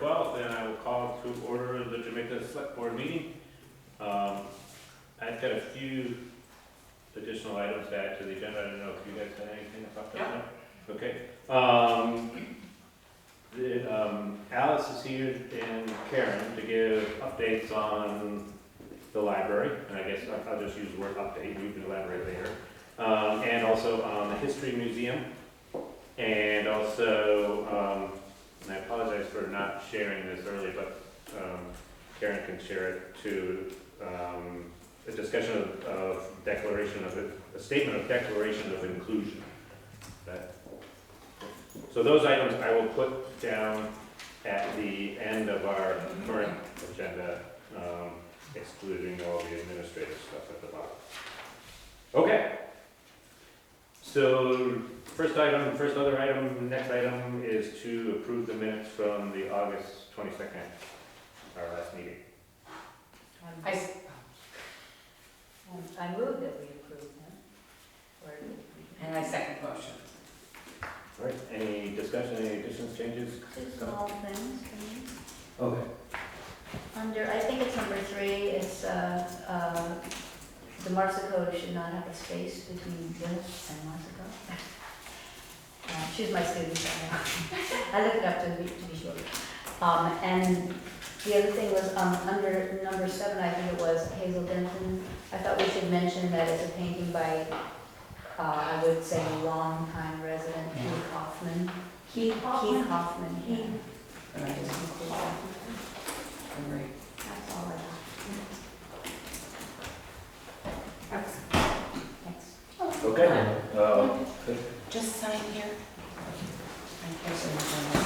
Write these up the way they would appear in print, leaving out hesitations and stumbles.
12th, and I will call to order the Jamaica Selectboard meeting. I've got a few additional items to add to the agenda. I don't know if you guys had anything about that. Okay. Alice is here and Karen to give updates on the library, and I guess I'll just use the word update. You can elaborate later. And also on the History Museum, and also, and I apologize for not sharing this early, but Karen can share it too. A discussion of declaration of a statement of declaration of inclusion. So those items I will put down at the end of our current agenda, excluding all the administrative stuff at the bottom. Okay. So first other item, next item is to approve the minutes from the August 22nd, our last meeting. I move that we approve them. And I second motion. All right, any discussion, any additions, changes? Two small things for me. Okay. Under, I think it's number 3, it's, the Marsico should not have a space between this and Marsico. She's my student, so I looked it up to be sure. And the other thing was, under number 7, I think it was Hazel Denton. I thought we should mention that it's a painting by, I would say, a long-time resident, Keith Hoffman. Keith Hoffman. Yeah. All right. Just include that. All right. That's all I have. Thanks. Okay. Just sign here.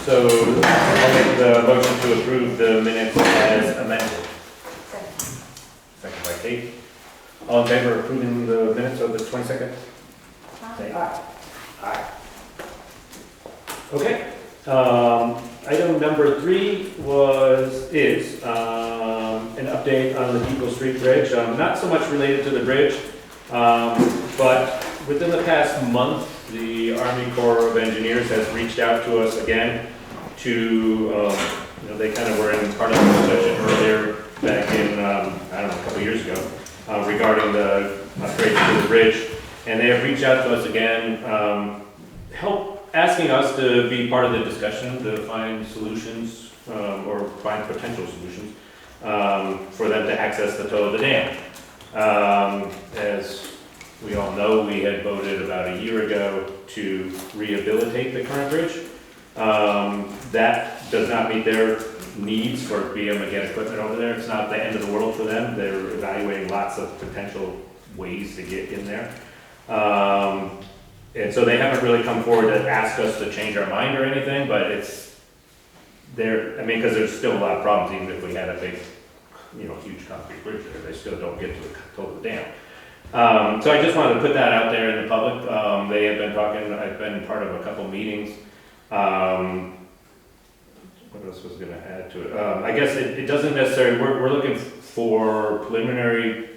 So I'll make the motion to approve the minutes as amended. Second by Kate. All in favor of approving the minutes of the 22nd? Say aye. Aye. Okay. Item number 3 is an update on the Depot Street Bridge. Not so much related to the bridge, but within the past month, the Army Corps of Engineers has reached out to us again to, they kind of were in part of the discussion earlier back in, I don't know, a couple years ago, regarding the upgrades to the bridge. And they have reached out to us again, asking us to be part of the discussion to find solutions, or find potential solutions, for them to access the toe of the dam. As we all know, we had voted about a year ago to rehabilitate the current bridge. That does not meet their needs for being able to get equipment over there. It's not the end of the world for them. They're evaluating lots of potential ways to get in there. And so they haven't really come forward to ask us to change our mind or anything, but it's there. I mean, because there's still a lot of problems, even if we had a big, huge concrete bridge there, they still don't get to the toe of the dam. So I just wanted to put that out there in the public. They have been talking, I've been part of a couple meetings. What else was going to add to it? I guess it doesn't necessarily, we're looking for preliminary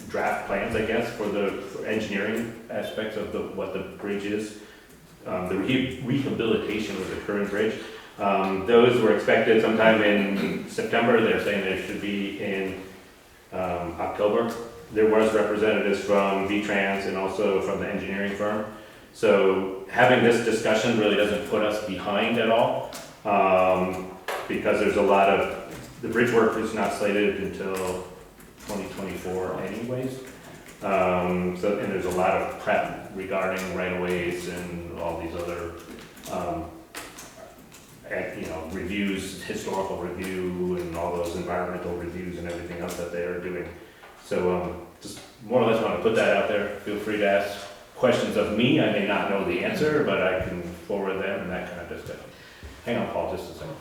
draft plans, I guess, for engineering aspects of what the bridge is. The rehabilitation of the current bridge. Those were expected sometime in September. They're saying they should be in October. There was representatives from VTrans and also from the engineering firm. So having this discussion really doesn't put us behind at all, because there's a lot of, the bridge work is not slated until 2024 anyways. And there's a lot of prep regarding right-of-ways and all these other, reviews, historical review and all those environmental reviews and everything else that they are doing. So just more or less want to put that out there. Feel free to ask questions of me. I may not know the answer, but I can forward them and that kind of stuff. Hang on, Paul, just a second.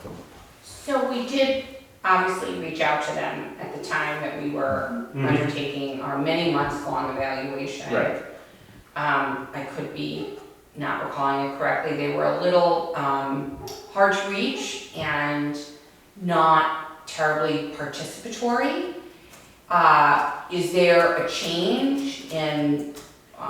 So we did obviously reach out to them at the time that we were undertaking our many months long evaluation. Right. I could be not recalling it correctly. They were a little hard to reach and not terribly participatory. Is there a change in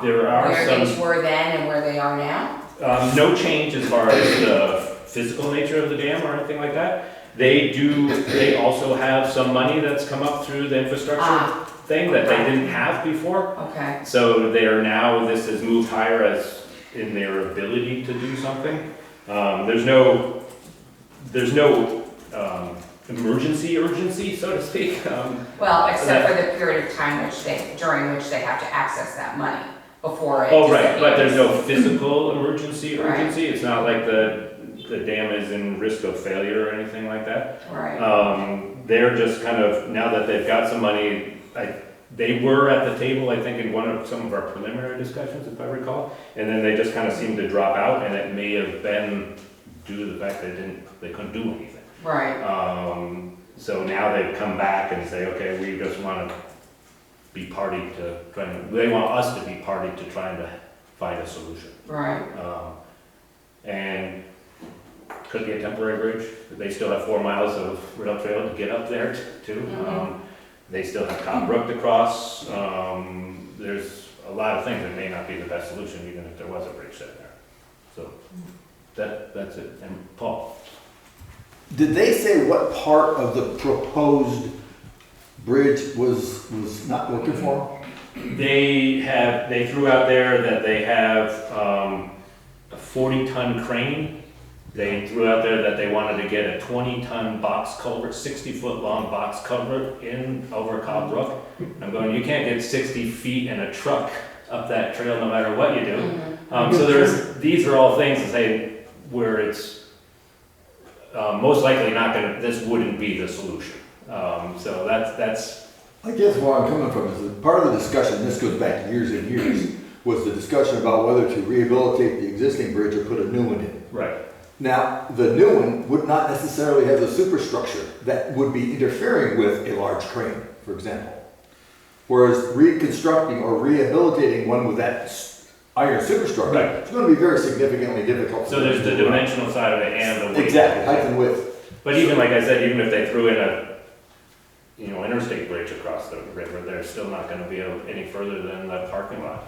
There are where some, things were then and where they are now? no change as far as the physical nature of the dam or anything like that. They also have some money that's come up through the infrastructure thing that they didn't have before. Okay, So they are now, this has moved higher as in their ability to do something. There's no urgency, so to speak. well, except for the period of time during which they have to access that money before it. Oh, right, but there's disappears. no physical urgency. Right. It's not like the dam is in risk of failure or anything like that. Right, They're just kind of, now that they've got some money, they were at the table, I think, in some of our preliminary discussions, if I recall, and then they just kind of seemed to drop out, and it may have been due to the fact they couldn't do anything. right, So now they've come back and say, okay, we just want to be party to they want us to be party to trying to find a solution. right, And could be a temporary bridge. They still have 4 miles of rail trail to get up there too. Mhm. They still have Cobb Brook to cross. There's a lot of things that may not be the best solution, even if there was a bridge set there. So that's it. And Paul? Did they say what part of the proposed bridge was not working for They threw out there that they have a 40-ton crane. They threw out there that they wanted to get a 20-ton box culvert, 60-foot long box culvert in over Cobb Brook. I'm going, you can't get 60 feet in a truck up that trail no matter what you do. So these are all things to say where it's most likely not gonna, this wouldn't be the solution. So that's. I guess where I'm coming from is that part of the discussion, this goes back years and years, was the discussion about whether to rehabilitate the existing bridge or put a new one in. Right. Now, the new one would not necessarily have the superstructure that would be interfering with a large crane, for example. Whereas reconstructing or rehabilitating one with that iron superstructure, Right. it's going to be very significantly difficult. So there's the dimensional side of it and the weight. Exactly, height and width. But even like I said, even if they threw in a interstate bridge across the river, they're still not gonna be any further than the parking lot.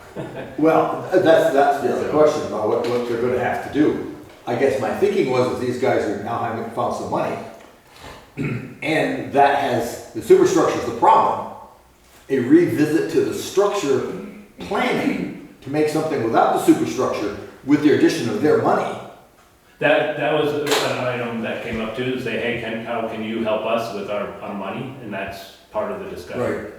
Well, that's the other question about what they're going to have to do. I guess my thinking was that these guys are now having found some money, and that has, the superstructure is the problem. A revisit to the structure planning to make something without the superstructure with the addition of their money. That was an item that came up too, to say, hey, how can you help us with our money? And that's part of the discussion.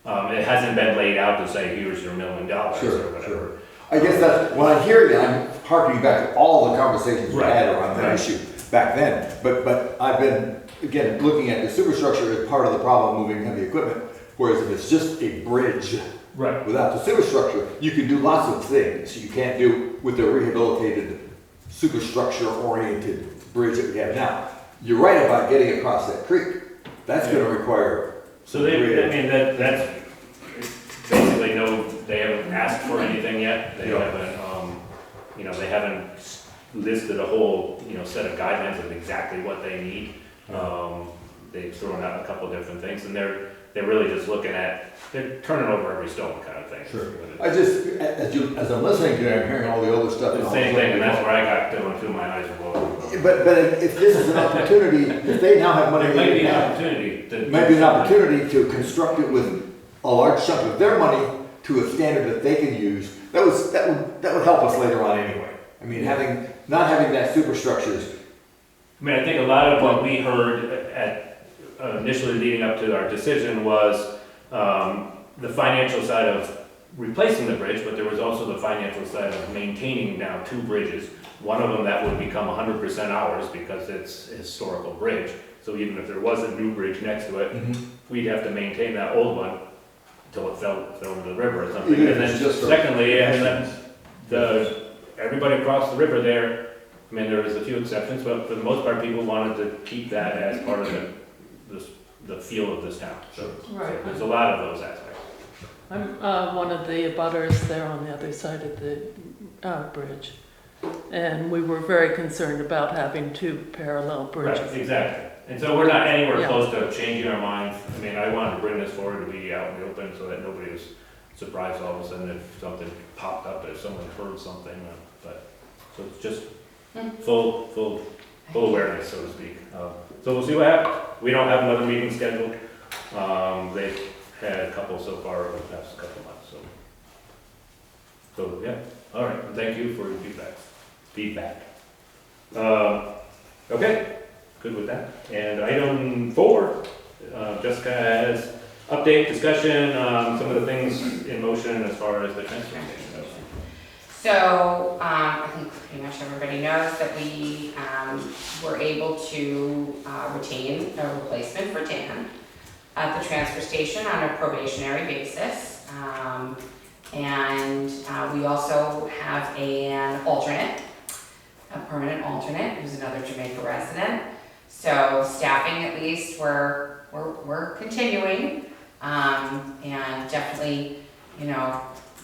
It hasn't been laid out to say, here's your $1 million or whatever. I guess that's, when I hear that, I'm harkening back to all the conversations we had around that issue back then. But I've been, again, looking at the superstructure as part of the problem moving heavy equipment, whereas if it's just a bridge without the superstructure, you can do lots of things you can't do with the rehabilitated superstructure-oriented bridge that we have now. You're right about getting across that creek. That's going to require. So that's basically they haven't asked for anything yet. They haven't, they haven't listed a whole, set of guidelines of exactly what they need. They've thrown out a couple of different things, and they're really just looking at, they're turning over every stone kind of thing. Sure. I just, as I'm listening to it, I'm hearing all the other stuff. The same thing, and that's where I got going too, my eyes are rolling. But if this is an opportunity, if they now have money, It might be an opportunity. might be an opportunity to construct it with a large chunk of their money to a standard that they can use. That would help us later on anyway. I mean, not having that superstructures. I mean, I think a lot of what we heard at initially leading up to our decision was the financial side of replacing the bridge, but there was also the financial side of maintaining now 2 bridges. One of them that would become 100% ours because it's a historical bridge. So even if there was a new bridge next to it, we'd have to maintain that old one until it fell into the river or something. And then secondly, everybody across the river there, I mean, there was a few exceptions, but for the most part, people wanted to keep that as part of the feel of this town. So there's a lot of those aspects. I'm one of the abutters there on the other side of the bridge. And we were very concerned about having 2 parallel bridges. Right, exactly. And so we're not anywhere close to changing our minds. I mean, I wanted to bring this forward to be out in the open so that nobody was surprised all of a sudden if something popped up, if someone heard something. So it's just full full awareness, so to speak. So we'll see what happens. We don't have another meeting scheduled. They've had a couple so far over the past couple of months, so yeah, all right, thank you for your feedback. Okay, good with that. And item 4, Jessica has update, discussion, some of the things in motion as far as the transfer station goes. So, I think pretty much everybody knows that we were able to retain a replacement for Dan at the transfer station on a probationary basis. And we also have an alternate, a permanent alternate, who's another Jamaica resident. So staffing, at least, we're continuing, and definitely,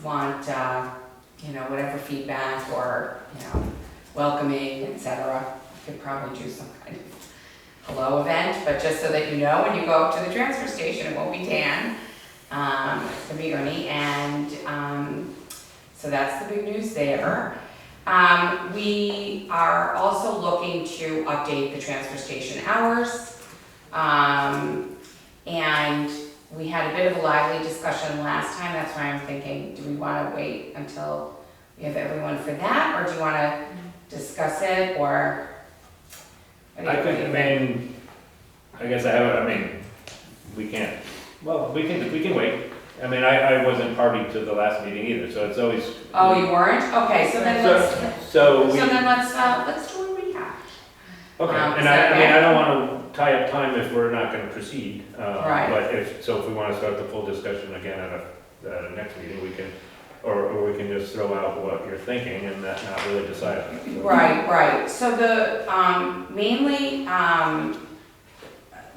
want, whatever feedback or, welcoming, etc. We could probably do some kind of hello event, but just so that you know, when you go up to the transfer station, it won't be Dan. It's gonna be Ernie, and so that's the big news there. We are also looking to update the transfer station hours. And we had a bit of a lively discussion last time, that's why I'm thinking, do we wanna wait until we have everyone for that, or do you wanna discuss it, or? what do you think? We can't, well, we can wait. I wasn't party to the last meeting either, so it's always. Oh, you weren't? Okay, so then let's do a recap. Okay, and is that okay? I don't wanna tie up time if we're not gonna proceed. Right. But if we wanna start the full discussion again at a next meeting, we can, or we can just throw out what you're thinking and not really decide on it. Right. So mainly,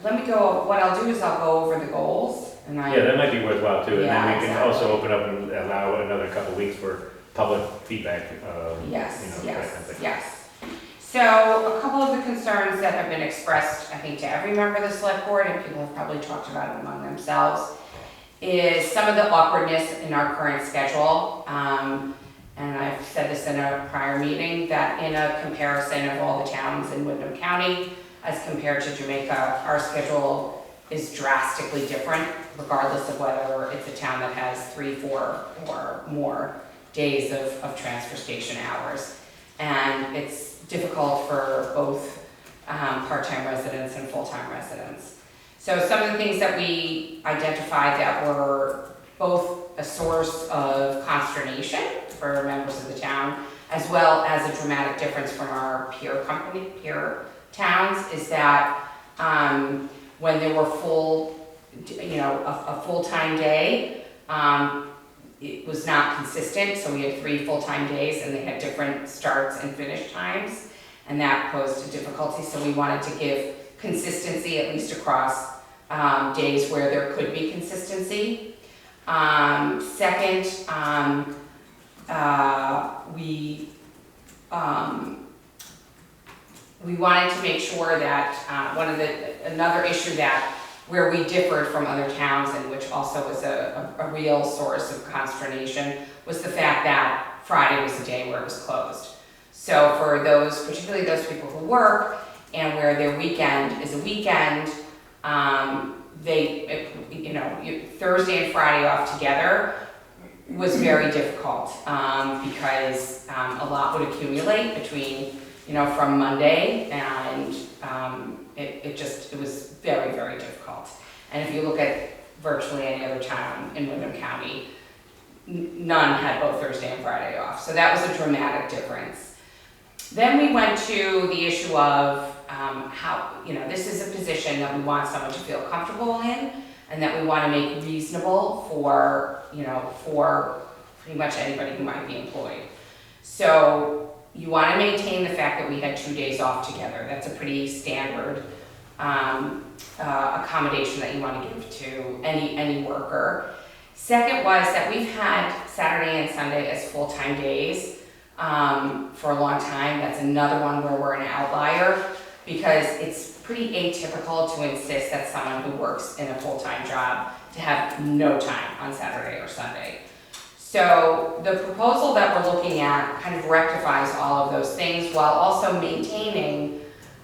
what I'll do is I'll go over the goals. Yeah, that might be worthwhile too, and Yeah, then we can exactly. also open up and allow another couple weeks for public feedback. Yes. that kind of thing. Yes. So a couple of the concerns that have been expressed, I think, to every member of the select board, and people have probably talked about it among themselves, is some of the awkwardness in our current schedule. And I've said this in a prior meeting, that in a comparison of all the towns in Windham County as compared to Jamaica, our schedule is drastically different, regardless of whether it's a town that has 3, 4, or more days of transfer station hours. And it's difficult for both part-time residents and full-time residents. So some of the things that we identified that were both a source of consternation for members of the town, as well as a dramatic difference from our peer towns, is that when there were a full-time day, it was not consistent, so we had 3 full-time days and they had different starts and finish times, and that posed a difficulty, so we wanted to give consistency at least across days where there could be consistency. Second, we wanted to make sure that another issue that where we differed from other towns, and which also was a real source of consternation, was the fact that Friday was the day where it was closed. So for those, particularly those people who work and where their weekend is a weekend, Thursday and Friday off together was very difficult because a lot would accumulate between, from Monday, and it was very, very difficult. And if you look at virtually any other town in Windham County, none had both Thursday and Friday off. So that was a dramatic difference. Then we went to the issue of how, this is a position that we want someone to feel comfortable in, and that we want to make reasonable for pretty much anybody who might be employed. So you want to maintain the fact that we had 2 days off together. That's a pretty standard accommodation that you want to give to any worker. Second was that we've had Saturday and Sunday as full-time days for a long time. That's another one where we're an outlier, because it's pretty atypical to insist that someone who works in a full-time job to have no time on Saturday or Sunday. So the proposal that we're looking at kind of rectifies all of those things while also maintaining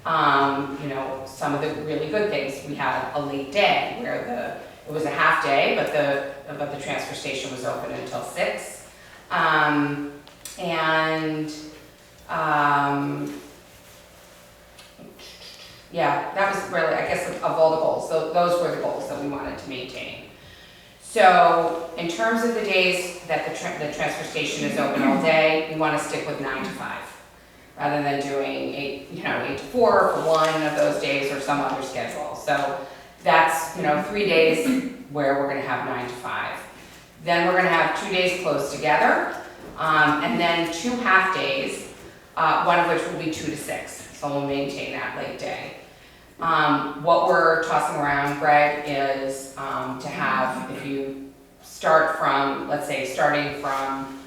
You know, some of the really good things, we had a late day where it was a half day, but the transfer station was open until 6. Yeah, that was really, I guess, of all the goals, those were the goals that we wanted to maintain. So in terms of the days that the transfer station is open all day, we want to stick with 9 to 5, rather than doing 8 to 4 for one of those days or some other schedule. So that's, 3 days where we're going to have 9 to 5. Then we're going to have 2 days closed together, and then 2 half days, one of which will be 2 to 6. So we'll maintain that late day. What we're tossing around, Greg, is to have, if you start from, let's say, starting from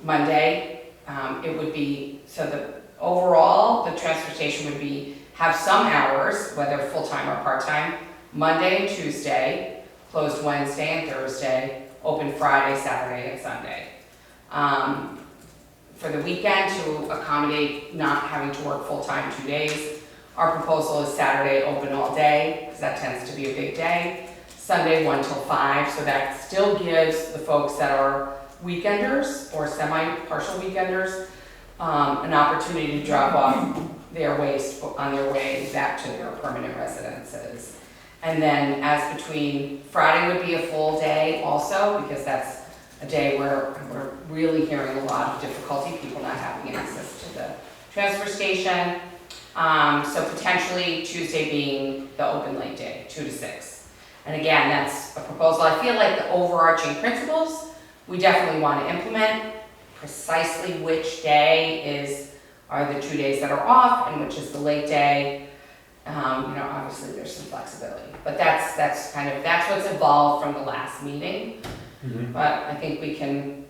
Monday, it would be, so overall, the transfer station would have some hours, whether full-time or part-time, Monday and Tuesday, closed Wednesday and Thursday, open Friday, Saturday, and Sunday. For the weekend, to accommodate not having to work full-time 2 days, our proposal is Saturday open all day, because that tends to be a big day. Sunday 1 till 5, so that still gives the folks that are weekenders or semi-partial weekenders an opportunity to drop off their waste on their way back to their permanent residences. And then as between, Friday would be a full day also, because that's a day where we're really hearing a lot of difficulty, people not having access to the transfer station. So potentially Tuesday being the open late day, 2 to 6. And again, that's a proposal. I feel like the overarching principles, we definitely want to implement. Precisely which day are the 2 days that are off and which is the late day. Obviously there's some flexibility, but that's what's evolved from the last meeting. Mm-hmm. But I think we can,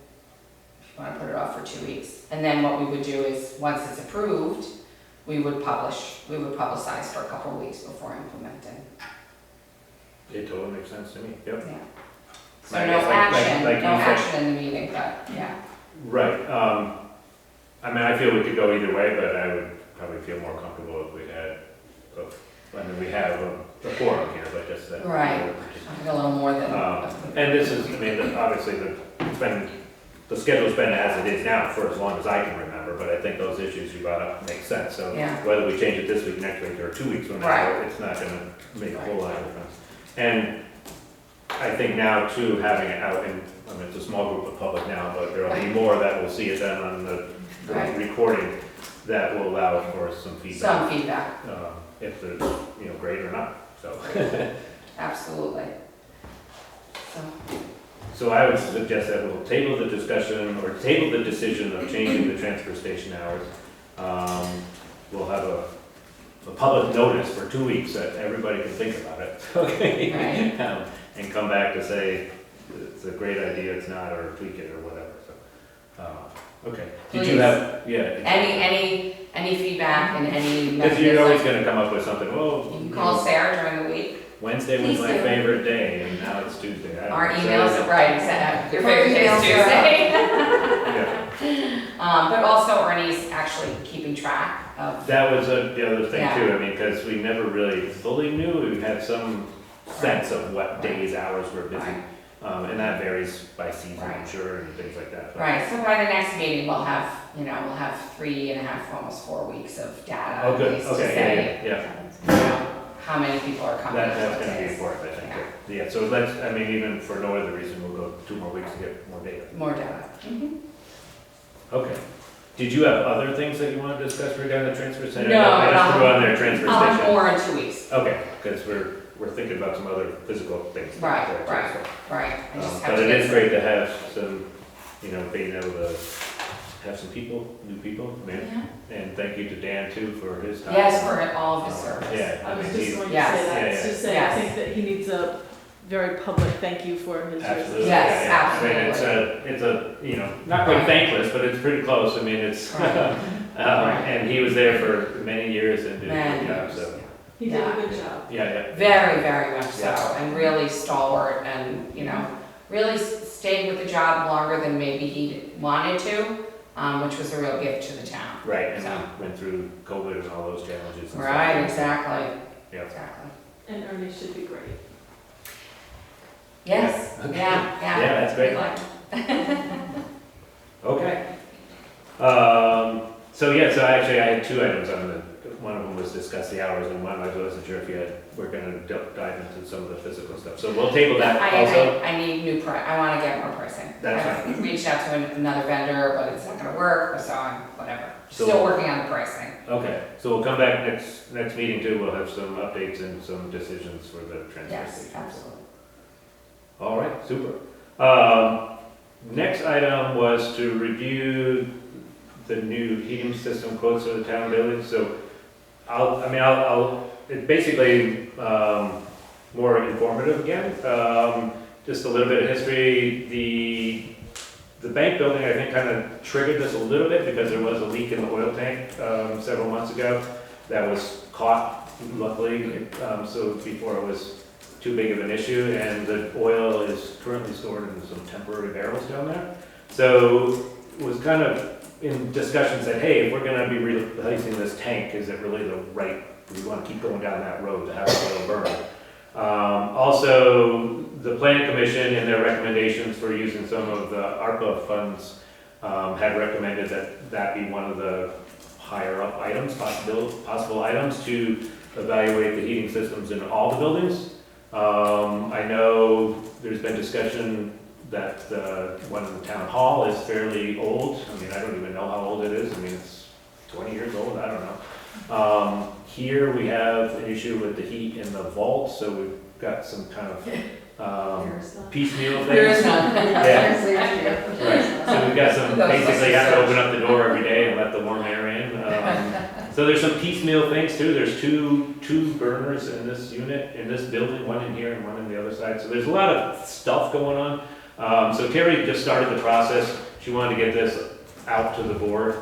if you want to put it off for 2 weeks. And then what we would do is, once it's approved, we would publicize for a couple of weeks before implementing. It totally makes sense to me, yep. Yeah. So I no guess action, like no you said. action in the meeting, but yeah. Right, I feel we could go either way, but I would probably feel more comfortable if we had, we have a forum here, but just that. Right. I think a little more than. And this is, obviously the schedule's been as it is now for as long as I can remember, but I think those issues you brought up make sense. So Yeah. whether we change it this week, next week, or 2 weeks from now, Right. it's not gonna make a whole lot of difference. And I think now too, having it out in, it's a small group of public now, but there'll be more that will see it then on the Right. recording that will allow for some feedback. Some feedback, If there's, great or not, so. absolutely. So I would suggest that we'll table the discussion, or table the decision of changing the transfer station hours. We'll have a public notice for 2 weeks that everybody can think about it, okay? Right. And come back to say, it's a great idea, it's not, or tweak it, or whatever, so. Okay. Did you Please. have, yeah. Any feedback and any Because you're always mechanism. gonna come up with something, well. You can call Sarah during the week. Wednesday was Please my do. favorite day, and now it's Tuesday. I don't Our know. emails are right, your favorite day is emails are Tuesday. Yeah. But also Ernie's actually keeping track of, That was the other thing Yeah. too, because we never really fully knew, we had some sense of what days, hours were busy. Right. And that varies by season, I'm Right. sure, and things like that. But- right, so by the next meeting, we'll have 3.5, almost 4 weeks of data. Oh, at good, least, to okay, say, yeah. how many people are coming. That's what gonna be days. important, I think. Yeah, so let's, even for no other reason, we'll go 2 more weeks to get more data. More data. Mhm. Okay. Did you have other things that you wanted to discuss regarding the transfer station? No, I just threw on there transfer I'll have station. more in 2 weeks. Okay, because we're thinking about some other physical things. Right, there, too, right. so. Right. I just have But to it get is some- great to have some, being able to have some people, new people, Yeah. and thank you to Dan too for his time. Yes, for all of his service. Yeah. I was mean, just he- going to Yes. say that, Yeah, to say, I Yes. think that he needs a very public thank you for his Absolutely. years. Yes, yeah, yeah. It's a, not quite thankless, but it's pretty close. It's, Right. and he was there for many years and did a Many good job, years. so. He did a good job. Yeah. Very, very much so, Yeah. and really stalwart and, really stayed with the job longer than maybe he wanted to, which was a real gift to the town. Right, and So- we went through COVID and all those challenges. and Right, stuff. exactly. Yeah. Exactly. And Ernie should be great. Yes, Okay. yeah. Yeah, that's great. We like him. Okay. So yeah, so actually I had 2 items on the, one of them was discuss the hours, and one I wasn't sure if you had, we're gonna dive into some of the physical stuff. So we'll table that also. I need new I wanna get more pricing. That's I've reached out to another vendor, but it's not gonna work, so I'm, whatever. So- Still working on the pricing. Okay, so we'll come back next meeting too, we'll have some updates and some decisions for the transfer Yes, station. absolutely. All right, super. Next item was to review the new heating system quotes for the town buildings. So it's basically more informative again. Just a little bit of history. The bank building, I think, kind of triggered this a little bit because there was a leak in the oil tank several months ago that was caught, luckily, so before it was too big of an issue, and the oil is currently stored in some temporary barrels down there. So it was kind of in discussion said, hey, if we're gonna be replacing this tank, is it really the right, we wanna keep going down that road to have the oil burn? Also, the planning commission in their recommendations for using some of the ARPA funds had recommended that be one of the higher up items, possible items to evaluate the heating systems in all the buildings. I know there's been discussion that the one in the town hall is fairly old. I mean, I don't even know how old it is. I mean, it's 20 years old, I don't know. Here we have an issue with the heat in the vault, so we've got some kind of piecemeal things. There is none. Yeah. Right, so we've got some, basically have to open up the door every day and let the warm air in. So there's some piecemeal things too. There's two burners in this unit, in this building, one in here and one on the other side. So there's a lot of stuff going on. So Terry just started the process. She wanted to get this out to the board,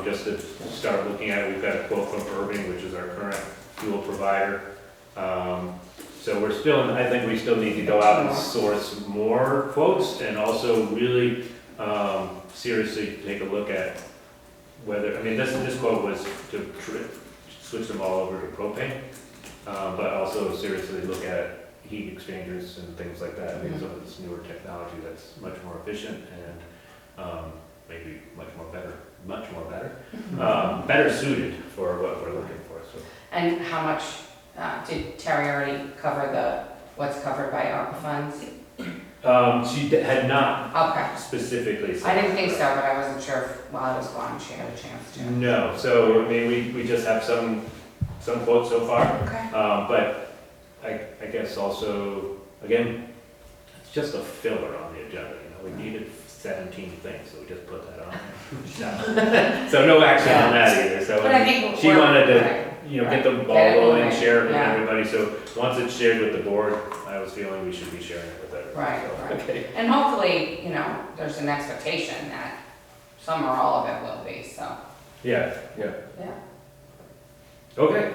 just to start looking at it. We've got a quote from Irving, which is our current fuel provider. So we're still, I think we still need to go out and source more quotes and also really seriously take a look at whether, I mean, this quote was to switch them all over to propane, but also seriously look at heat exchangers and things like that. I think some of this newer technology that's much more efficient and maybe much more better suited for what we're looking for. So. And how much, did Terry already cover what's covered by ARPA funds? She had not Okay. specifically said. I didn't think so, but I wasn't sure if while I was gone, she had a chance to. No, so I mean, we just have some quotes so far, Okay. but I guess also, again, it's just a filler on the agenda, you know, we needed 17 things, so we just put that on. So no action on that either, so But I think she we're- wanted to, right. you know, get the ball Get it rolling, moving, share it with yeah. everybody, so once it's shared with the board, I was feeling we should be sharing it with everybody. Right, So, right. okay. And hopefully, you know, there's an expectation that some or all of it will be, so. Yeah. Yeah. Okay.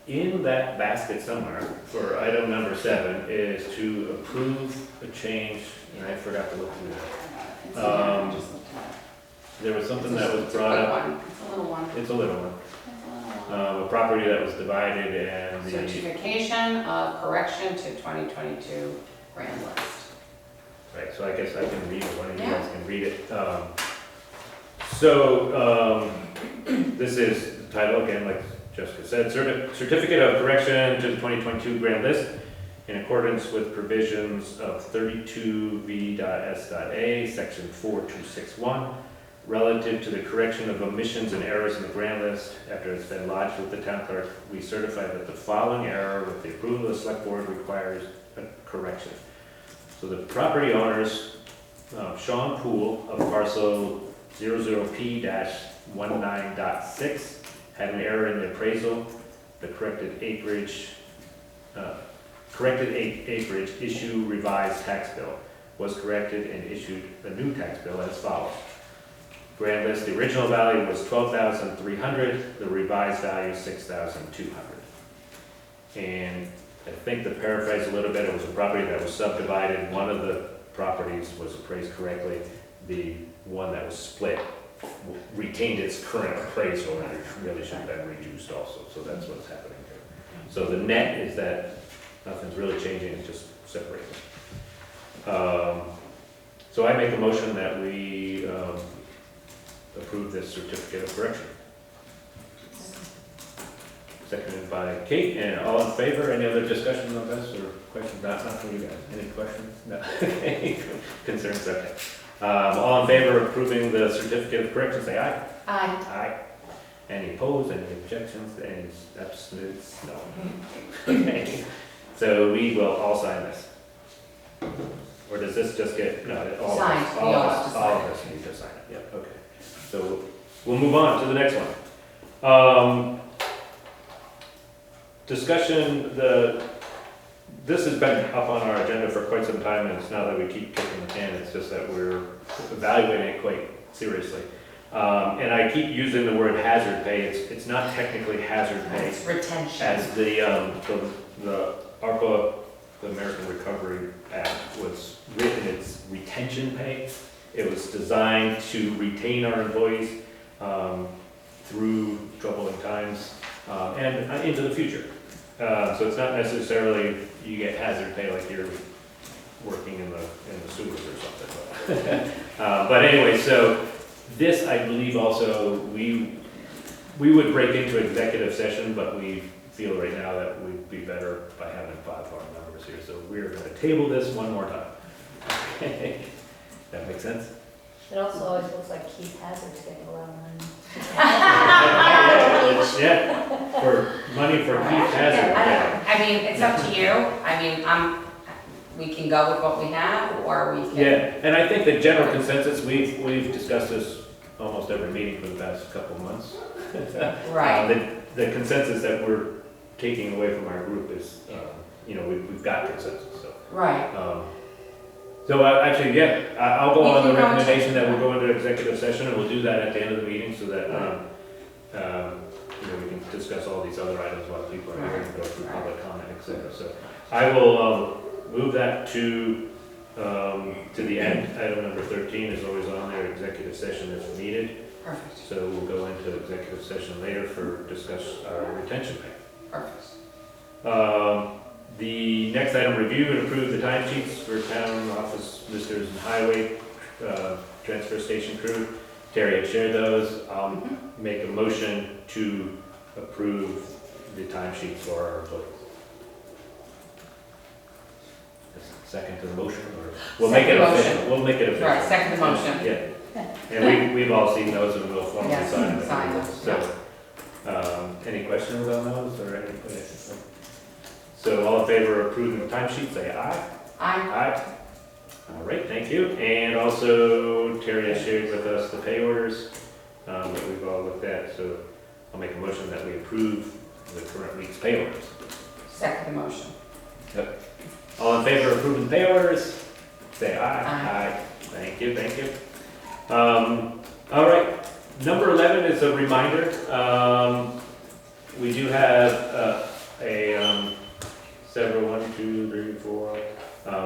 In that basket somewhere, for item number 7, is to approve a change, and I forgot to look through that. There was something that was brought up, It's a little one. it's a little one, a property that was divided and the, Certification of correction to 2022 grand list. right, so I guess I can read it, one of you Yeah. guys can read it. So, this is the title again, like Jessica said, Certificate of Correction to the 2022 Grand List in accordance with provisions of 32 V.S.A, Section 4261, relative to the correction of omissions and errors in the Grand List. After it's been lodged with the town clerk, we certify that the following error with the approval of the select board requires a correction. So the property owners, Sean Poole of parcel 00P-19.6, had an error in the appraisal. The corrected acreage, issue revised tax bill was corrected and issued a new tax bill as follows. Grand list, the original value was $12,300, the revised value $6,200. And I think to paraphrase a little bit, it was a property that was subdivided. One of the properties was appraised correctly. The one that was split retained its current appraisal and it really should have been reduced also, so that's what's happening here. So the net is that nothing's really changing, it's just separating. So I make a motion that we approve this certificate of correction. Seconded by Kate, and all in favor, any other discussion on this, or questions, not from you guys, any questions? No, okay, concerns, okay. All in favor of approving the certificate of correction, say aye. Aye. Aye. Any opposed, any objections, any abstentions? No. Okay, so we will all sign this. Or does this just get, no, all of Signed. us, We all all of have us, to all sign of us need to sign it, yep, okay. So we'll move on to the next one. Discussion, this has been up on our agenda for quite some time, and it's not that we keep kicking the can, it's just that we're evaluating it quite seriously. And I keep using the word hazard pay, it's not technically hazard pay. It's retention. As the ARPA, the American Recovery Act, was written, it's retention pay. It was designed to retain our employees through troubling times and into the future. So it's not necessarily you get hazard pay like you're working in the sewers or something. But anyway, so this, I believe also, we would break into executive session, but we feel right now that we'd be better by having 5 of our members here. So we're going to table this one more time. That makes sense? It also always looks like Keith Hazard's getting a lot of money. Yeah, for money for Keith Hazard. I mean, it's up to you. I mean, we can go with what we have, or we can. Yeah, and I think the general consensus, we've discussed this almost every meeting for the past couple of months. Right. The consensus that we're taking away from our group is, we've got consensus, so. Right. So actually, yeah, I'll go We on the can go into- recommendation that we'll go into executive session, and we'll do that at the end of the meeting, so that, we can discuss all these other items while people are here and go through public comment, et cetera. So I will move that to the end. Item number 13 is always on there, executive session if needed. Perfect. So we'll go into executive session later for discuss retention pay. Perfect. The next item, review and approve the timesheets for town office listers and highway transfer station crew. Terry had shared those. I'll make a motion to approve the timesheets for our employees. Second to the motion, or we'll make it Second official. motion. We'll make it official. Right, second the motion. Yeah. And we've all seen those, and we'll formally Yes, sign them. sign them, So, any questions on those, or any? So all in favor of approving the timesheet, say aye. Aye. Aye. All right, thank you. And also Terry has shared with us the pay orders that we've all looked at. So I'll make a motion that we approve the current week's pay orders. Second the motion. All in favor of approving the pay orders, say aye. Aye. Thank you, thank you. All right, number 11 is a reminder. We do have several,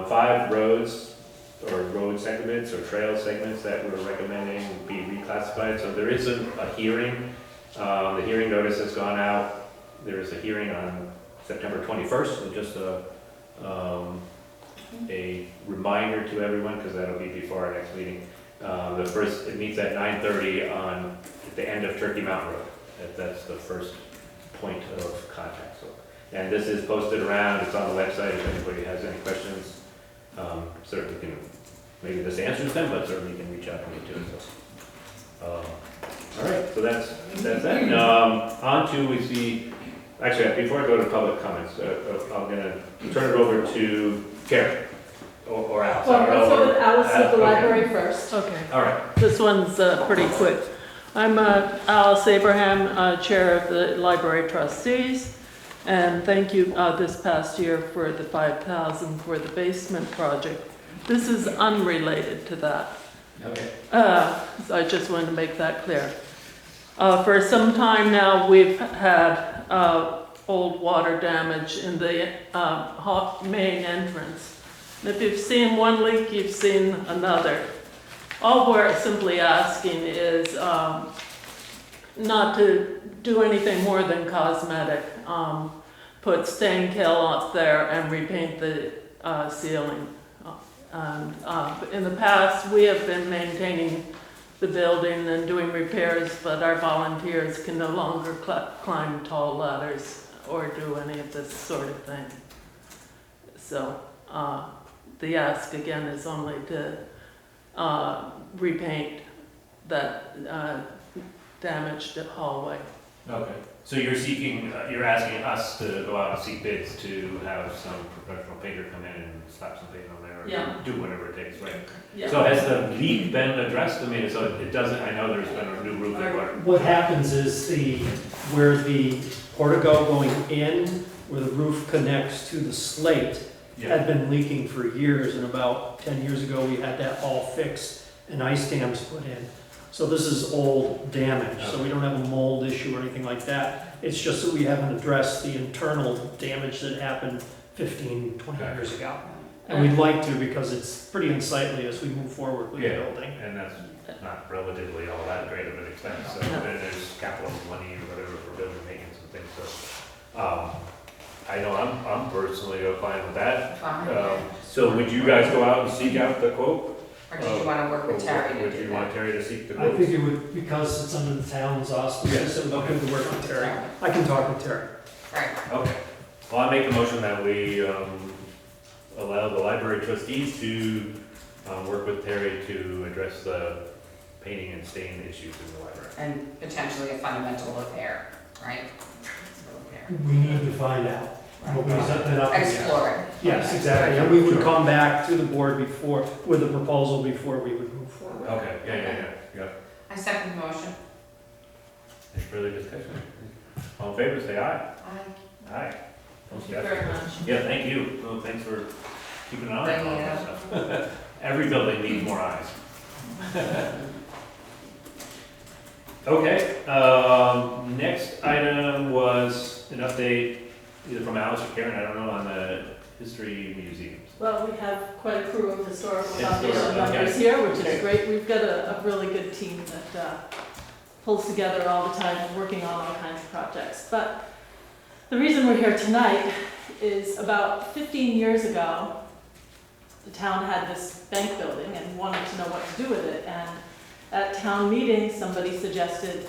5 roads or road segments or trail segments that we're recommending be reclassified. So there is a hearing. The hearing notice has gone out. There is a hearing on September 21st, so just a reminder to everyone, because that'll be before our next meeting. It meets at 9:30 at the end of Turkey Mountain Road. That's the first point of contact. So, and this is posted around, it's on the website, if anybody has any questions, certainly can, maybe this answers them, but certainly can reach out to me too. So, all right, so that's that. On to, we see, actually, before I go to public comments, I'm gonna turn it over to Karen, or Alice. Well, I don't let's know. go with Alice at the Okay. library first. Okay. All right. This one's pretty quick. I'm Alice Abraham, Chair of the Library Trustees, and thank you this past year for the $5,000 for the basement project. This is unrelated to that. Okay. So I just wanted to make that clear. For some time now, we've had old water damage in the main entrance. And if you've seen one leak, you've seen another. all we're simply asking is not to do anything more than cosmetic. Put stain kill up there and repaint the ceiling. And in the past, we have been maintaining the building and doing repairs, but our volunteers can no longer climb tall ladders or do any of this sort of thing. So the ask again is only to repaint that damaged hallway. Okay, so you're seeking, you're asking us to go out and seek bids to have some professional painter come in and slap some paint on there, Yeah. or do whatever it takes, right? Yeah. So has the leak been addressed? I mean, so it doesn't, I know there's been a new roof there, but What happens is where the portico going in, where the roof connects to the slate, yeah, had been leaking for years, and about 10 years ago, we had that all fixed and ice dams put in. So this is old damage, so we don't have a mold issue or anything like that. It's just that we haven't addressed the internal damage that happened 15, 20 years ago. And we'd like to, because it's pretty unsightly as we move forward with the Yeah. building. and that's not relatively all that great of an expense, so No. then there's capital money or whatever for building maintenance and things, so. I know I'm personally fine with that. Fine. So would you guys go out and seek out the quote? Or did you wanna work with Terry to Would do you that? want Terry to seek the I quote? think it would, because it's under the town's auspices, it would be good to work with Terry. I can talk with Terry. Right, Okay, well, I make the motion that we allow the library trustees to work with Terry to address the painting and stain issues in the library. and potentially a fundamental repair, right? Repair. We need to find out. Nobody's up and up yet. Explore it. Yes, exactly, and we would come back to the board before, with a proposal before we would move forward. Okay, yeah. I second the motion. Any further discussion? All in favor, say aye. Aye. Thank you very much. Yeah, thank you. Well, thanks for keeping an eye on all Bringing it that up. stuff. Every building needs more eyes. Okay, next item was an update either from Alice or Karen, I don't know, on the history museums. Well, we have quite a crew of historical Historical, foundation okay. members here, which Okay. is great. We've got a really good team that pulls together all the time, working on all kinds of projects. But the reason we're here tonight is about 15 years ago, the town had this bank building and wanted to know what to do with it. And at town meeting, somebody suggested,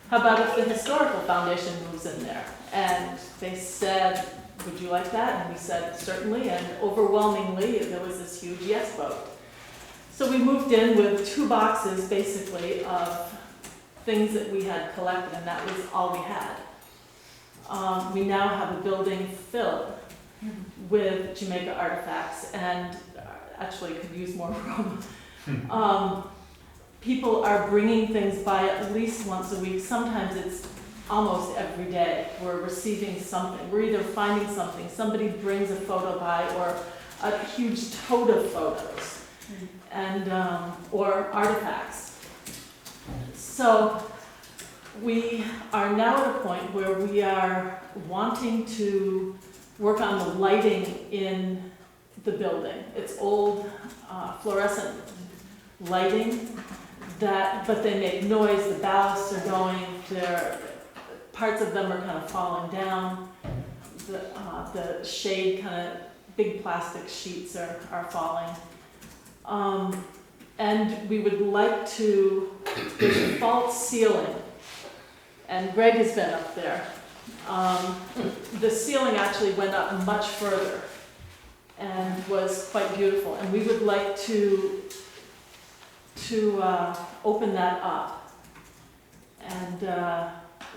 how about if the historical foundation moves in there? And they said, would you like that? And we said, certainly, and overwhelmingly, there was this huge yes vote. So we moved in with 2 boxes, basically, of things that we had collected, and that was all we had. We now have a building filled with Jamaica artifacts, and actually could use more room. People are bringing things by at least once a week. Sometimes it's almost every day. We're receiving something. We're either finding something. Somebody brings a photo by, or a huge tote of photos, and or artifacts. So we are now at a point where we are wanting to work on the lighting in the building. It's old fluorescent lighting but they make noise. The ballasts are going. Parts of them are kind of falling down. The shade kind of big plastic sheets are falling. And we would like to, there's a false ceiling, and Greg has been up there. The ceiling actually went up much further and was quite beautiful, and we would like to open that up. And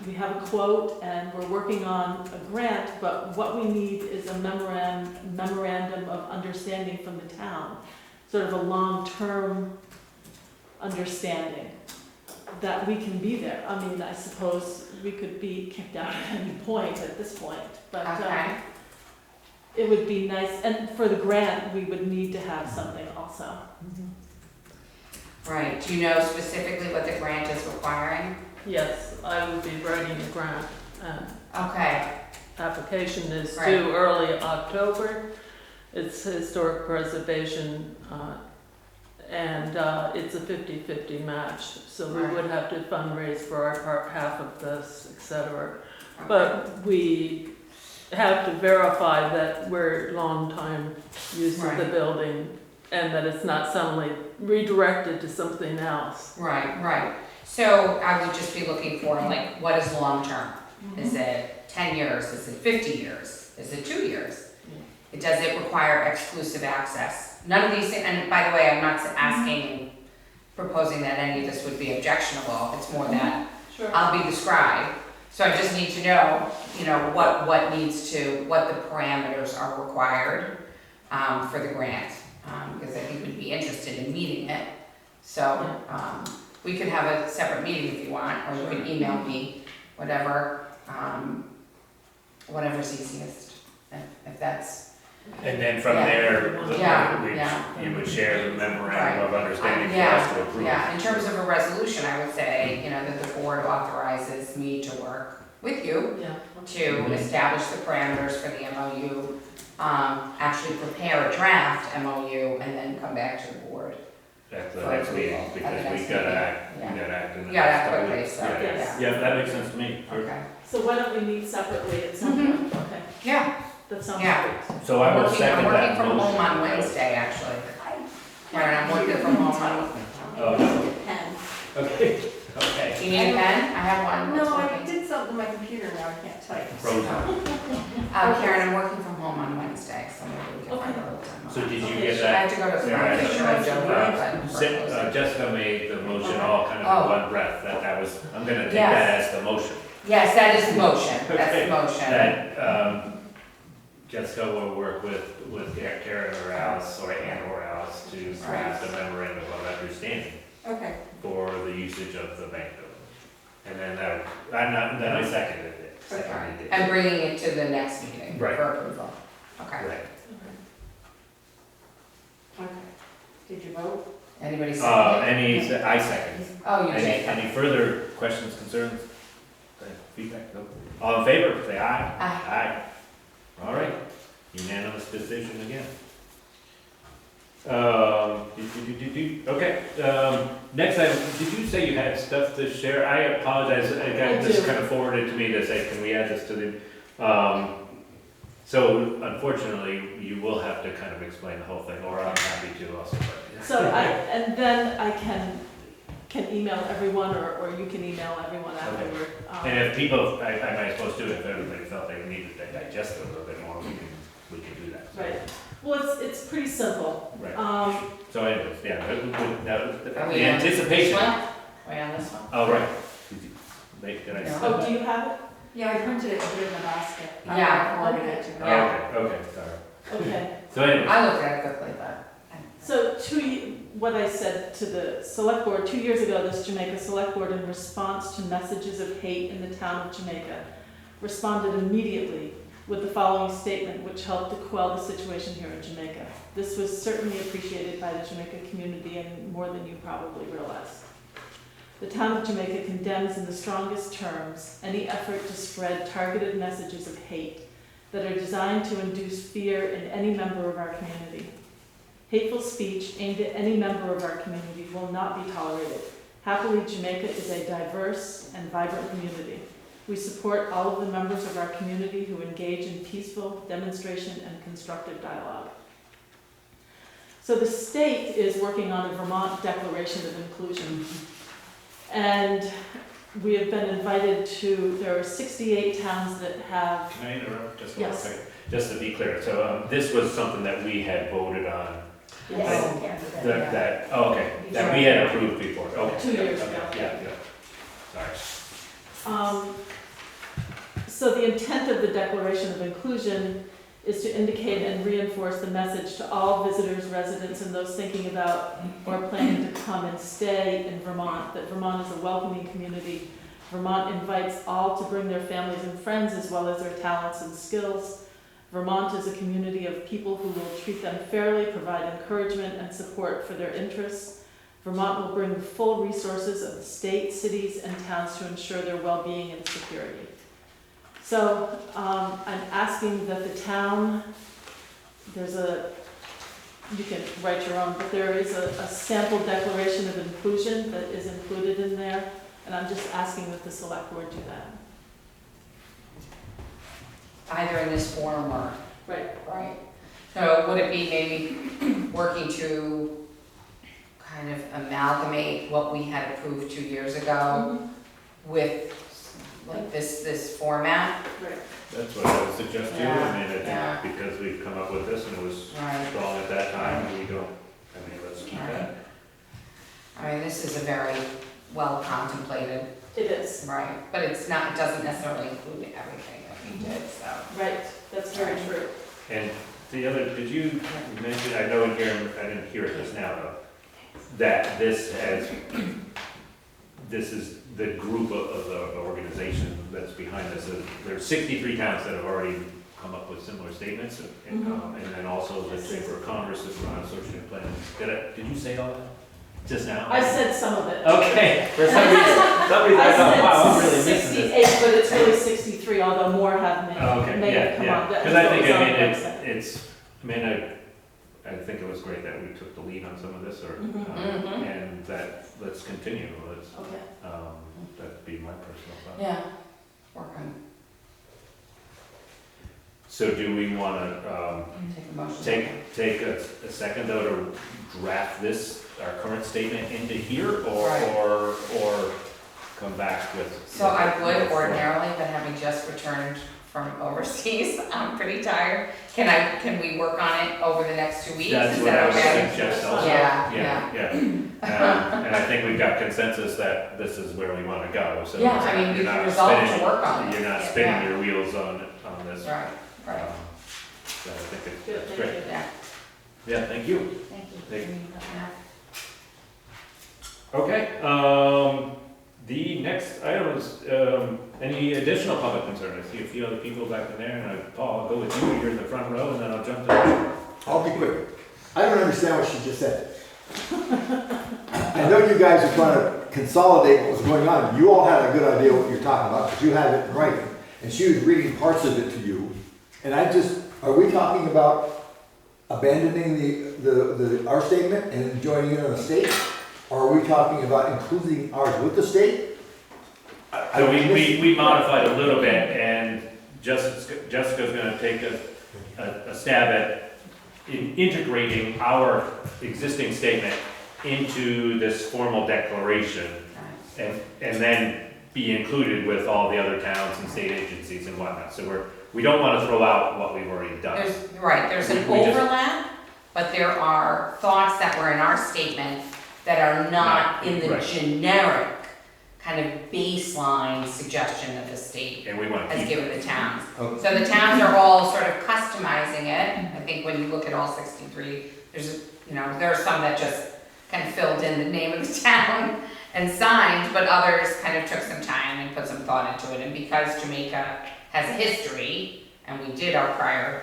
we have a quote, and we're working on a grant, but what we need is a memorandum of understanding from the town, sort of a long-term understanding that we can be there. I mean, I suppose we could be kicked out at any point at this point, but Okay. it would be nice, and for the grant, we would need to have something also. Right, do you know specifically what the grant is requiring? Yes, I will be writing a grant. Okay, Application is Right. due early October. It's historic preservation and it's a 50-50 match. So we Right. would have to fundraise for our part, half of this, et cetera. But we have to verify that we're long-time use of the Right. building and that it's not suddenly redirected to something else. Right. So I would just be looking for like, what is long-term? Is it 10 years? Is it 50 years? Is it 2 years? Does it require exclusive access? None of these things, and by the way, I'm not asking, proposing that any of this would be objectionable. It's more that Sure. I'll be the scribe. So I just need to know, what needs to, what the parameters are required for the grant. Because I think we'd be interested in meeting it. So we could have a separate meeting if you want, or you can email me, whatever's easiest, if that's. And then from Yeah. there, Yeah. you would share the memorandum of understanding for Yeah, us to approve. Yeah, in terms of a resolution, I would say, that the board authorizes me to work with you Yeah. to establish the parameters for the MOU, actually prepare a draft MOU, and then come back to the board. At the next meeting, because we gotta act, Yeah. we gotta act in the You gotta next act couple quickly, weeks. so, Yeah. yeah. Yeah, that makes sense to me. Okay. So why don't we meet separately at some Mhm. point? Okay, Yeah, that sounds Yeah. great. So I will I'm second working that from motion. home on Wednesday, actually. Karen, I'm working from home on, Oh, no. Pen. Okay, okay. do you need a pen? I have one. No, I It's working. did something on my computer, now I can't type. Frozen. Karen, I'm working from home on Wednesday, so maybe we can find a little time. So did you Okay, get I that? have to go to, Yeah, I'm sure I don't know, Jessica made the motion all kind of Oh. in one breath, that was, I'm gonna take Yes. that as the motion. Yes, that is the motion, that's Okay. the motion. That, Jessica will work with Karen or Alice, or Alice, to draft a memorandum of understanding Okay, for the usage of the bank building. And then then I seconded it. Seconded it. And bringing it to the next meeting for Right. approval. Okay. Right. okay. Did you vote? Anybody second? I second. Oh, you Any, did. any further questions, concerns, feedback? No? All in favor, say aye. Aye. Aye. All right, unanimous decision again. Okay, next item, did you say you had stuff to share? I apologize, this do. kind of forwarded to me to say, can we add this to the, so unfortunately, you will have to kind of explain the whole thing, or I'm happy to also. but- So and then I can email everyone, or you can email everyone afterward. And if people, I might supposed to, if everybody felt they needed to digest it a little bit more, we can do that. Right, well, it's pretty simple. Right. So anyways, yeah, Are the we on anticipation. this one? Are we on this one? Oh, right. Did I? No. Oh, do you have it? Yeah, I printed it, put it in the basket. Yeah. I forwarded it to Oh, her. okay, sorry. Okay, So anyways, I looked at it quickly, but. so what I said to the select board, 2 years ago, this Jamaica Select Board, in response to messages of hate in the town of Jamaica, responded immediately with the following statement, which helped to quell the situation here in Jamaica. This was certainly appreciated by the Jamaica community, and more than you probably realize. The town of Jamaica condemns in the strongest terms any effort to spread targeted messages of hate that are designed to induce fear in any member of our community. Hateful speech aimed at any member of our community will not be tolerated. Happily, Jamaica is a diverse and vibrant community. We support all of the members of our community who engage in peaceful demonstration and constructive dialogue. So the state is working on a Vermont Declaration of Inclusion. And we have been invited to, there are 68 towns that have. can I interrupt just one Yes. second? Just to be clear, so this was something that we had voted on, Yes. that we had approved before, okay. 2 years Okay, ago. Yeah, sorry. So the intent of the Declaration of Inclusion is to indicate and reinforce the message to all visitors, residents, and those thinking about or planning to come and stay in Vermont, that Vermont is a welcoming community. Vermont invites all to bring their families and friends as well as their talents and skills. Vermont is a community of people who will treat them fairly, provide encouragement and support for their interests. Vermont will bring the full resources of the state, cities, and towns to ensure their well-being and security. So I'm asking that the town, there's a you can write your own, but there is a sample declaration of inclusion that is included in there, and I'm just asking that the select board do that. Either in this form or, Right. right? So would it be maybe working to kind of amalgamate what we had approved 2 years ago with like this format? Right. That's what I would suggest too. I mean, Yeah. I think because we've come up with this and it was Right. strong at that time, we don't, I mean, let's keep that. I mean, this is a very well contemplated, It is. right, but it's not, it doesn't necessarily include everything that we did, so. Right, that's very true. And the other, did you mention, I know in here, I didn't hear it just now though, that this is the group of the organization that's behind this. There's 63 towns that have already come up with similar statements, and then also the Chamber of Commerce, the Vermont Associated Planning. Did you say all that just now? I said some of it. Okay, for some reason I thought, wow, I'm really said missing this. 68, but it's really 63, although more have Okay, may have yeah, come yeah. on. That Because is I what think, was on I mean, the website. I think it was great that we took the lead on some of this, or, Mhm. and that, let's continue, Okay. that'd be my personal thought. Yeah, working, So do we wanna, take a motion. take a second though to draft this, our current statement into here, or, Right. or come back with? So I would ordinarily, but having just returned from overseas, I'm pretty tired. Can we work on it over the next 2 weeks? That's Is what I that was okay? suggesting also. Yeah, Yeah. And I think we've got consensus that this is where we wanna go, so. Yeah, I mean, we you're can not resolve to spinning- work on it. You're not Yeah. spinning your wheels on this. Right, right, So I think Good, it's thank great. you. yeah. Yeah, thank you. Thank you. Thank you. Yeah. Okay, the next item is, any additional public concern? I see a few other people back in there, and Paul, I'll go with you, you're in the front row, and then I'll jump to. I'll be quick. I don't understand what she just said. I know you guys are trying to consolidate what was going on. You all had a good idea what you're talking about, because you had it in writing. And she was reading parts of it to you. And are we talking about abandoning our statement and joining in on the state? Or are we talking about including ours with the state? So we modified a little bit, and Jessica's gonna take a stab at integrating our existing statement into this formal declaration, and then be included with all the other towns and state agencies and whatnot. So we don't wanna throw out what we've already done. There's an We just- overlap, but there are thoughts that were in our statement that are not in the Right. generic kind of baseline suggestion that the state And we wanna has keep, given the towns. Okay. So the towns are all sort of customizing it. I think when you look at all 63, there are some that just kind of filled in the name of the town and signed, but others kind of took some time and put some thought into it. And because Jamaica has a history, and we did our prior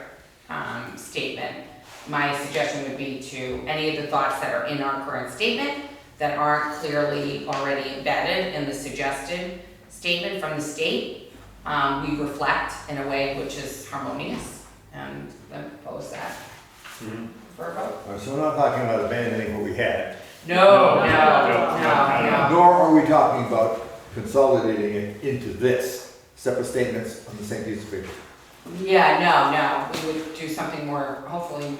statement, my suggestion would be to any of the thoughts that are in our current statement that aren't clearly already embedded in the suggested statement from the state, we reflect in a way which is harmonious, and then post that Mhm. for a vote. So we're not talking about abandoning what we had. No. Nor are we talking about consolidating it into this, separate statements on the same piece of paper. Yeah, no, we would do something more, hopefully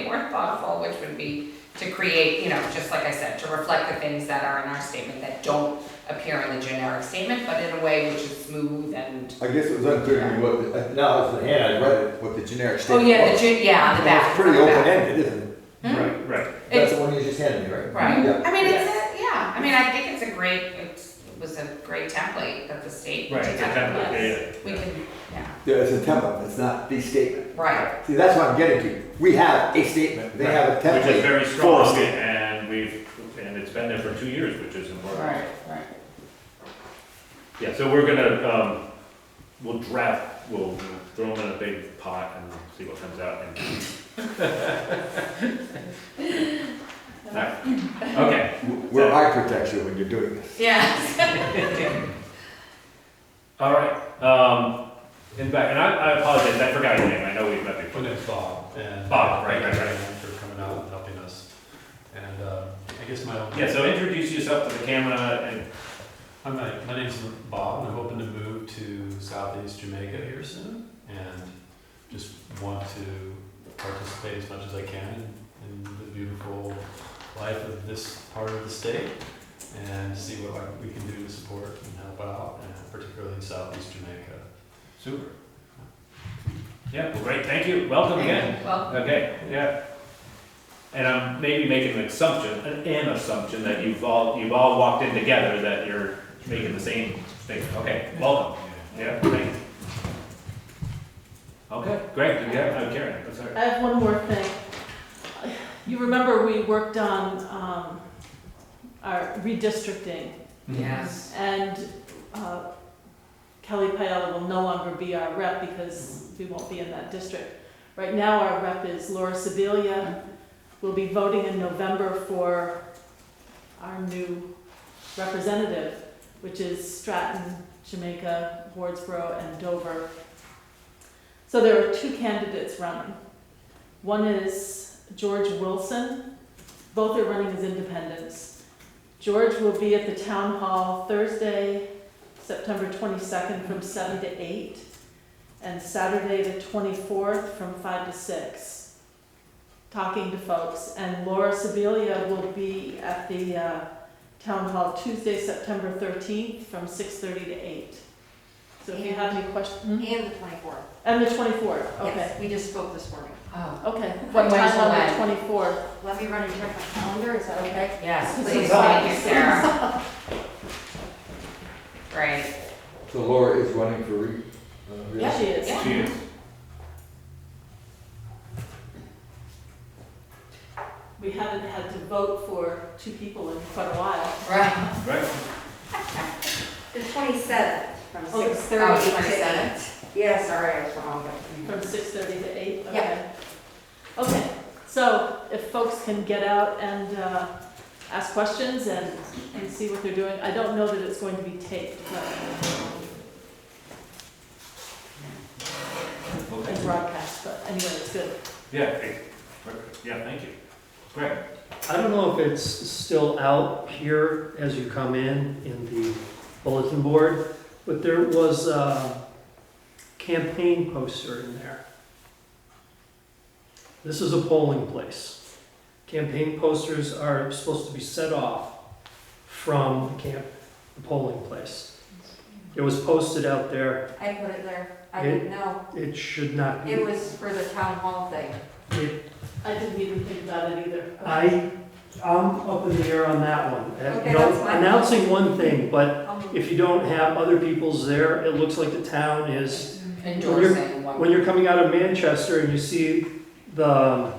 more thoughtful, which would be to create, just like I said, to reflect the things that are in our statement that don't appear in the generic statement, but in a way which is smooth and. I guess it was unclear to me now as the hand, I read it, what the generic Oh, statement yeah, was. on the back. It's pretty on the back. open-ended, isn't it? Right. That's the one you just handed me, right? Right. Yeah. I mean, I think it was a great template that the state. Right, it's a template, yeah. We can, Yeah, it's a template, it's not the statement. right, See, that's what I'm getting to. We have a statement, they have a template. Which is very for a strong, statement. and it's been there for 2 years, which is important. right. Yeah, so we're gonna, we'll throw them in a big pot and see what comes out. Alright, okay. We're eye protection when you're doing this. Yeah. All right, and I apologize, I forgot your name, I know we've met before. My name's Bob. And Bob, right. Thank you for coming coming out and helping us. And I guess my own. Yeah, so introduce yourself to the camera and, Hi, my name's Bob, and I'm hoping to move to Southeast Jamaica here soon, and just want to participate as much as I can in the beautiful life of this part of the state, and see what we can do to support and help out, and particularly in Southeast Jamaica. super. Yeah, well, great, thank you, welcome again. Well, Okay, yeah. And I'm maybe making an assumption that you've all walked in together, that you're making the same thing. Okay, welcome. Yeah, thanks. Okay, great, did you have, Karen, I'm sorry. I have one more thing. You remember we worked on our redistricting, yes. and Kelly Paella will no longer be our rep because we won't be in that district. Right now, our rep is Laura Sibilia. We'll be voting in November for our new representative, which is Stratton, Jamaica, Wardsboro, and Dover. So there are two candidates running. One is George Wilson. Both are running as independents. George will be at the town hall Thursday, September 22nd from 7 to 8, and Saturday the 24th from 5 to 6, talking to folks. And Laura Sibilia will be at the town hall Tuesday, September 13th from 6:30 to 8. So if you have any questions, And the 24th. and the 24th, okay. Yes, we just spoke this morning. Oh, Okay, From what when time to on when? the 24th? Let me run and check my calendar, is that okay? yes, This please, is thank you, fine. Sarah. Great. So Laura is running for Yeah, she is. Yeah. Cheers. We haven't had to vote for two people in quite a while. Right. Right. The 27th, from Oh, 6:30 to 27th. 8. Yeah, sorry, I was wrong. From 6:30 to 8? Yeah. Okay. Okay, so if folks can get out and ask questions and see what they're doing. I don't know that it's going to be taped, but and Okay. broadcast, but anyway, it's good. Yeah, great. Perfect. Yeah, thank you. Great. I don't know if it's still out here as you come in the bulletin board, but there was a campaign poster in there. This is a polling place. Campaign posters are supposed to be set off from the polling place. It was posted out there. I put it there. I didn't know. It should not be. It was for the town hall thing. I didn't even think about it either. I'm up in the air on that one. Okay, You know, that's fine. announcing one thing, but Um, if you don't have other people's there, it looks like the town is, Endorsing one. when you're coming out of Manchester and you see the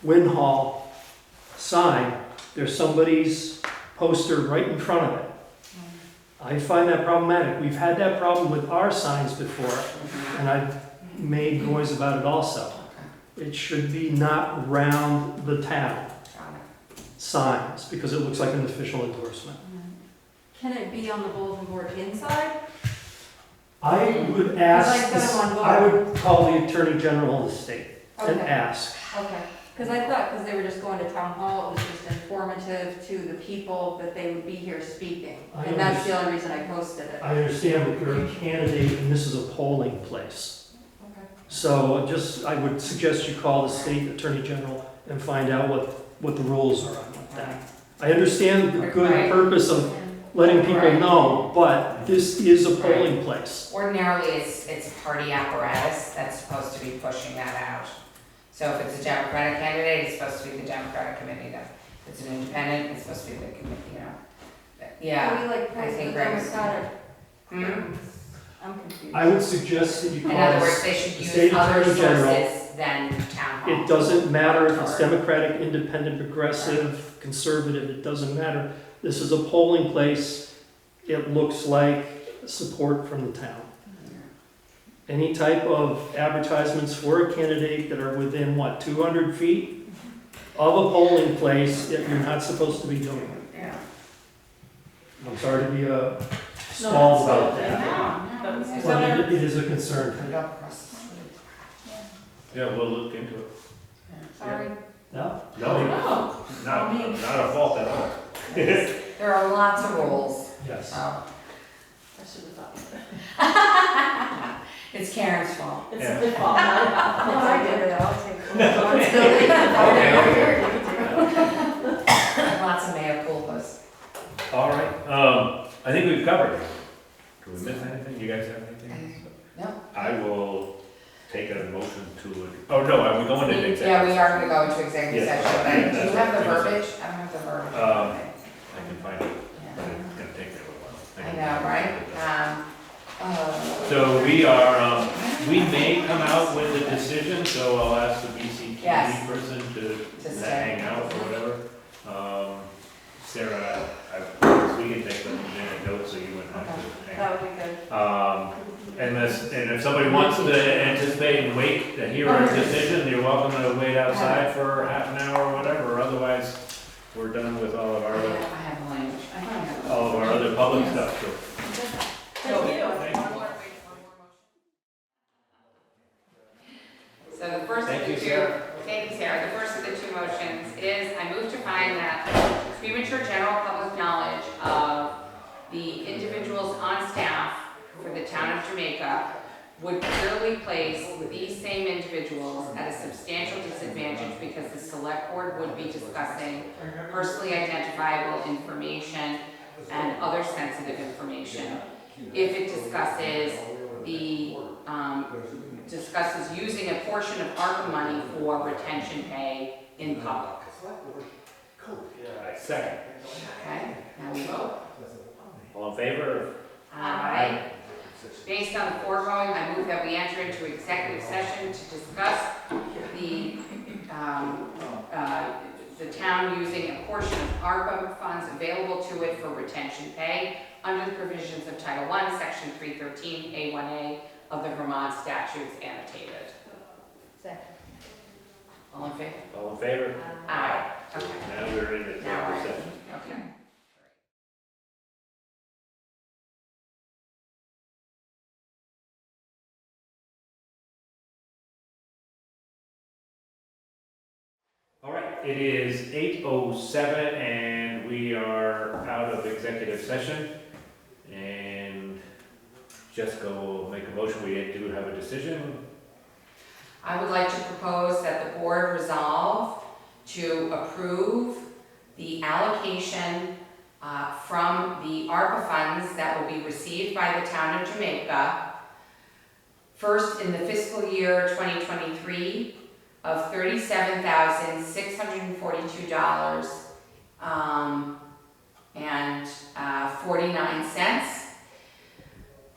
Win Hall sign, there's somebody's poster right in front of it. I find that problematic. We've had that problem with our signs before, and I've made noise about it also. It should be not round the town signs, because it looks like an official endorsement. Can it be on the bulletin board inside? I would I'd ask, like to have them on I board. would call the Attorney General of the state and Okay. ask. Okay, because I thought, because they were just going to town hall, it was just informative to the people that they would be here speaking. I And that's the only reason I posted it. I understand that you're a candidate and this is a polling place. Okay. So I would suggest you call the state Attorney General and find out what the rules are on that. I understand the good Right. purpose of letting people Right. know, but this is a polling place. Ordinarily, it's party apparatus that's supposed to be pushing that out. So if it's a Democratic candidate, it's supposed to be the Democratic committee. If it's an independent, it's supposed to be the committee, you know. Yeah. We like I praise the think Greg's- Democratic. Hmm? I'm confused. I would suggest that you call In other words, the they should use state other attorney general. sources than town hall. It doesn't matter if it's Or- Democratic, Independent, Progressive, Conservative, it doesn't matter. This is a polling place. It looks like support from the town. Any type of advertisements for a candidate that are within, 200 feet of a polling place, you're not supposed to be doing it. Yeah. I'm sorry to be No, stalled that's about good. that. That was- But it is a concern. Put it up across the street. Yeah, we'll look into it. Sorry. No? No, No. not a fault at all. There are lots of rules, Yes. so. I should have thought. It's Karen's fault. It's Yeah. a good fault, not No, I did it, I'll take Lots of mea culpas. All right, I think we've covered it. Do we miss anything? You guys have anything? No. I will take a motion to, oh no, are we going into executive? Yeah, we are gonna go into executive Yes. session, but do you That's have the right. verbiage? I don't have the verbiage. I can find it, but Yeah. it's gonna take me a little while. I know, right? So we are, we may come out with a decision, so I'll ask the BCTV Yes. person to To stay. hang out or whatever. Sarah, we can take a minute note so you wouldn't have to hang. That would be good. And if somebody wants to anticipate and wait to hear a decision, you're welcome to wait outside for half an hour or whatever. Otherwise, we're done with all of I our, have the language. I don't have the- all of our other public stuff, so. Thank you. So the first of Thank the you, two, Sarah. thank you, Sarah. The first of the two motions is I move to find that premature general public knowledge of the individuals on staff for the town of Jamaica would clearly place these same individuals at a substantial disadvantage because the select board would be discussing personally identifiable information and other sensitive information. If it discusses using a portion of ARPA money for retention pay in public. Second. Okay, now we vote. All in favor? Aye. Based on the foregoing, I move that we enter into executive session to discuss the town using a portion of ARPA funds available to it for retention pay under the provisions of Title I, Section 313, A1A of the Vermont statutes annotated. Second. All in favor? All in favor? Aye. Okay. Now we're in the Now we're executive in. session. Okay. All right, it is 8:07 and we are out of executive session. And Jessica will make a motion. We do have a decision. I would like to propose that the board resolve to approve the allocation from the ARPA funds that will be received by the town of Jamaica, first in the fiscal year 2023 of $37,642 and 49 cents.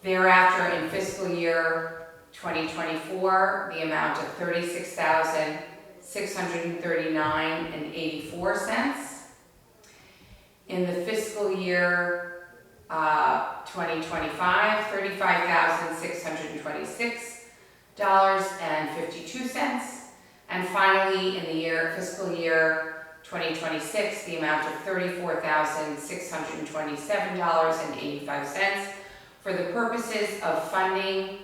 Thereafter, in fiscal year 2024, the amount of $36,639 and 84 cents. In the fiscal year 2025, $35,626 and 52 cents. And finally, in the fiscal year 2026, the amount of $34,627 and 85 cents for the purposes of funding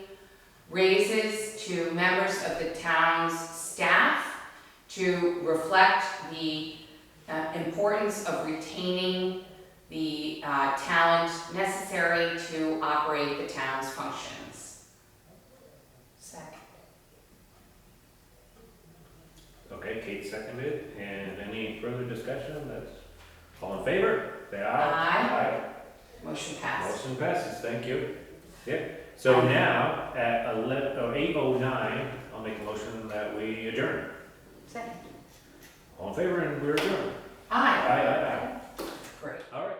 raises to members of the town's staff to reflect the importance of retaining the talent necessary to operate the town's functions. Second. Okay, Kate seconded. And any further discussion? That's all in favor? Say aye. Aye. Motion passed. Motion passes. Thank you. Yep. So now at 8:09, I'll make a motion that we adjourn. Second. All in favor, and we're adjourned. Aye. Aye. Great. All right.